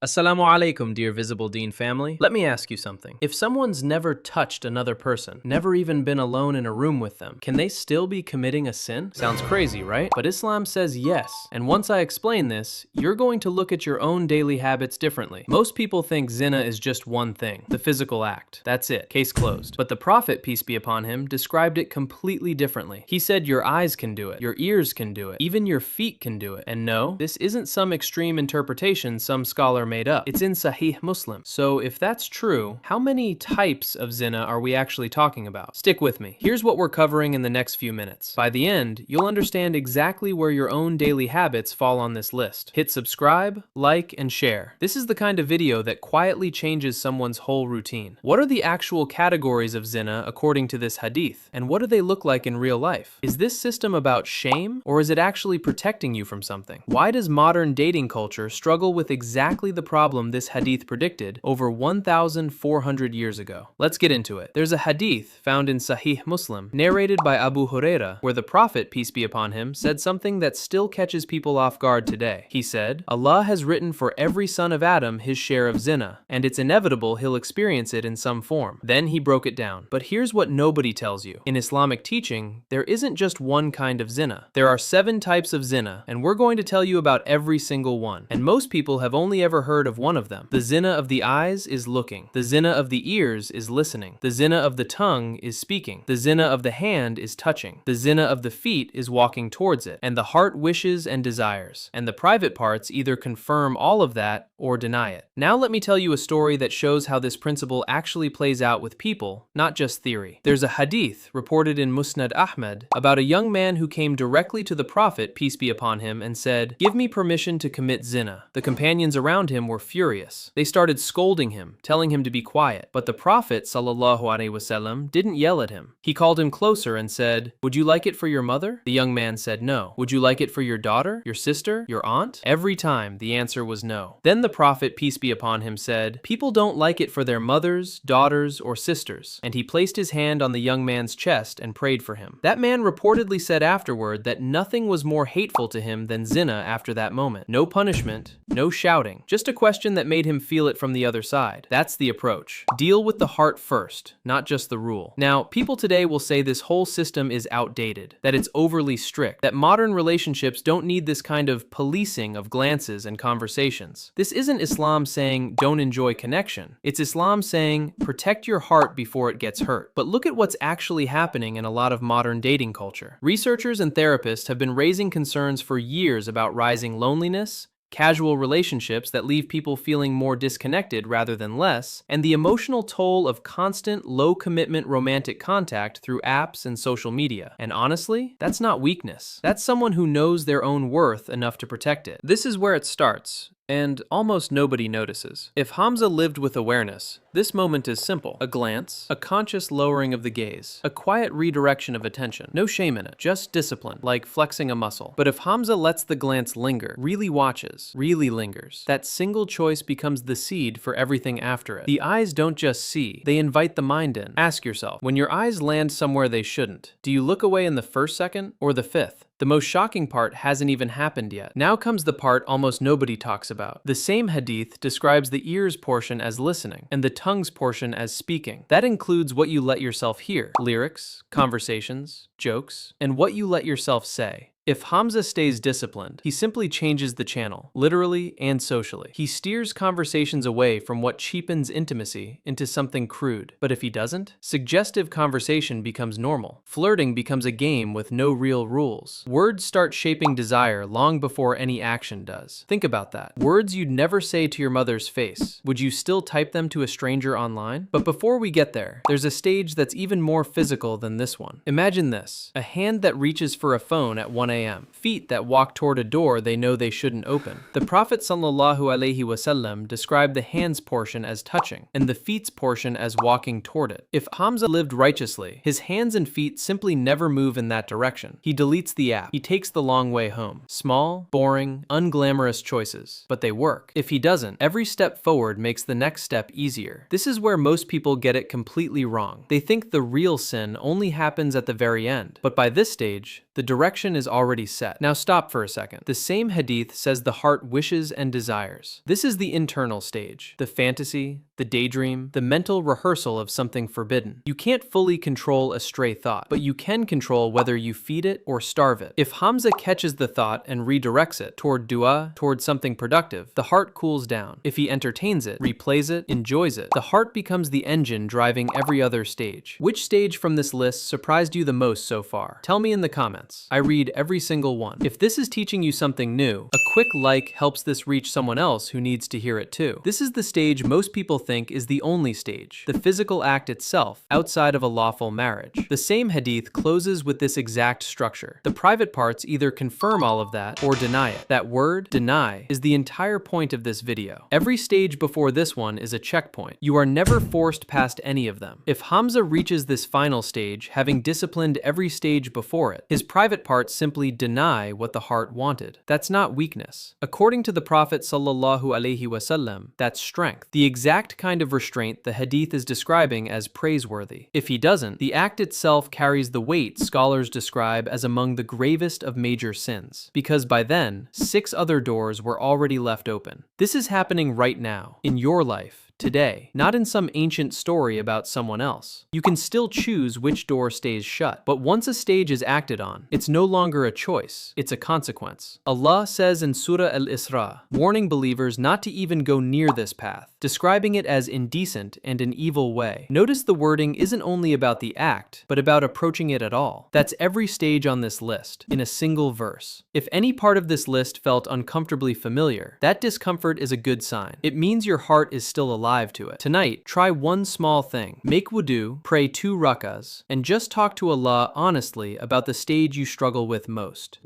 Assalamu alaikum, dear Visible Deen family. Let me ask you something. If someone's never touched another person, never even been alone in a room with them, can they still be committing a sin? Sounds crazy, right? But Islam says yes. And once I explain this, you're going to look at your own daily habits differently. Most people think zina is just one thing, the physical act. That's it, case closed. But the Prophet, peace be upon him, described it completely differently. He said your eyes can do it, your ears can do it, even your feet can do it. And no, this isn't some extreme interpretation some scholar made up. It's in Sahih Muslim. So if that's true, how many types of zina are we actually talking about? Stick with me. Here's what we're covering in the next few minutes. By the end, you'll understand exactly where your own daily habits fall on this list. Hit subscribe, like, and share. This is the kind of video that quietly changes someone's whole routine. What are the actual categories of zina according to this hadith? And what do they look like in real life? Is this system about shame, or is it actually protecting you from something? Why does modern dating culture struggle with exactly the problem this hadith predicted over 1,400 years ago? Let's get into it. There's a hadith found in Sahih Muslim, narrated by Abu Huraira, where the Prophet, peace be upon him, said something that still catches people off guard today. He said, Allah has written for every son of Adam his share of zina, and it's inevitable he'll experience it in some form. Then he broke it down. But here's what nobody tells you. In Islamic teaching, there isn't just one kind of zina. There are 7 types of zina, and we're going to tell you about every single one. And most people have only ever heard of one of them. The zina of the eyes is looking. The zina of the ears is listening. The zina of the tongue is speaking. The zina of the hand is touching. The zina of the feet is walking towards it. And the heart wishes and desires. And the private parts either confirm all of that or deny it. Now let me tell you a story that shows how this principle actually plays out with people, not just theory. There's a hadith reported in Musnad Ahmad about a young man who came directly to the Prophet, peace be upon him, and said, "Give me permission to commit zina." The companions around him were furious. They started scolding him, telling him to be quiet. But the Prophet ﷺ didn't yell at him. He called him closer and said, "Would you like it for your mother?" The young man said no. "Would you like it for your daughter, your sister, your aunt?" Every time the answer was no. Then the Prophet, peace be upon him, said, "People don't like it for their mothers, daughters, or sisters." And he placed his hand on the young man's chest and prayed for him. That man reportedly said afterward that nothing was more hateful to him than zina after that moment. No punishment, no shouting, just a question that made him feel it from the other side. That's the approach. Deal with the heart first, not just the rule. Now, people today will say this whole system is outdated, that it's overly strict, that modern relationships don't need this kind of policing of glances and conversations. This isn't Islam saying don't enjoy connection. It's Islam saying protect your heart before it gets hurt. But look at what's actually happening in a lot of modern dating culture. Researchers and therapists have been raising concerns for years about rising loneliness, casual relationships that leave people feeling more disconnected rather than less, and the emotional toll of constant, low-commitment romantic contact through apps and social media. And honestly, that's not weakness. That's someone who knows their own worth enough to protect it. This is where it starts, and almost nobody notices. If Hamza lived with awareness, this moment is simple. A glance, a conscious lowering of the gaze, a quiet redirection of attention. No shame in it, just discipline, like flexing a muscle. But if Hamza lets the glance linger, really watches, really lingers, that single choice becomes the seed for everything after it. The eyes don't just see, they invite the mind in. Ask yourself, when your eyes land somewhere they shouldn't, do you look away in the first second or the 5th? The most shocking part hasn't even happened yet. Now comes the part almost nobody talks about. The same hadith describes the ears portion as listening and the tongue's portion as speaking. That includes what you let yourself hear, lyrics, conversations, jokes, and what you let yourself say. If Hamza stays disciplined, he simply changes the channel, literally and socially. He steers conversations away from what cheapens intimacy into something crude. But if he doesn't, suggestive conversation becomes normal. Flirting becomes a game with no real rules. Words start shaping desire long before any action does. Think about that. Words you'd never say to your mother's face. Would you still type them to a stranger online? But before we get there, there's a stage that's even more physical than this one. Imagine this: a hand that reaches for a phone at 1 a.m. Feet that walk toward a door they know they shouldn't open. The Prophet ﷺ described the hands portion as touching and the feet's portion as walking toward it. If Hamza lived righteously, his hands and feet simply never move in that direction. He deletes the app. He takes the long way home. Small, boring, unglamorous choices, but they work. If he doesn't, every step forward makes the next step easier. This is where most people get it completely wrong. They think the real sin only happens at the very end, but by this stage, the direction is already already set. Now stop for a second. The same hadith says the heart wishes and desires. This is the internal stage, the fantasy, the daydream, the mental rehearsal of something forbidden. You can't fully control a stray thought, but you can control whether you feed it or starve it. If Hamza catches the thought and redirects it toward dua, toward something productive, the heart cools down. If he entertains it, replays it, enjoys it, the heart becomes the engine driving every other stage. Which stage from this list surprised you the most so far? Tell me in the comments. I read every single one. If this is teaching you something new, a quick like helps this reach someone else who needs to hear it too. This is the stage most people think is the only stage, the physical act itself, outside of a lawful marriage. The same hadith closes with this exact structure. The private parts either confirm all of that or deny it. That word, deny, is the entire point of this video. Every stage before this one is a checkpoint. You are never forced past any of them. If Hamza reaches this final stage, having disciplined every stage before it, his private parts simply deny what the heart wanted. That's not weakness. According to the Prophet ﷺ, that's strength. The exact kind of restraint the hadith is describing as praiseworthy. If he doesn't, the act itself carries the weight scholars describe as among the gravest of major sins, because by then, 6 other doors were already left open. This is happening right now, in your life, today, not in some ancient story about someone else. You can still choose which door stays shut, but once a stage is acted on, it's no longer a choice, it's a consequence. Allah says in Surah Al-Isra, warning believers not to even go near this path, describing it as indecent and an evil way. Notice the wording isn't only about the act, but about approaching it at all. That's every stage on this list, in a single verse. If any part of this list felt uncomfortably familiar, that discomfort is a good sign. It means your heart is still alive to it. Tonight, try one small thing. Make wudu, pray 2 rakas, and just talk to Allah honestly about the stage you struggle with most.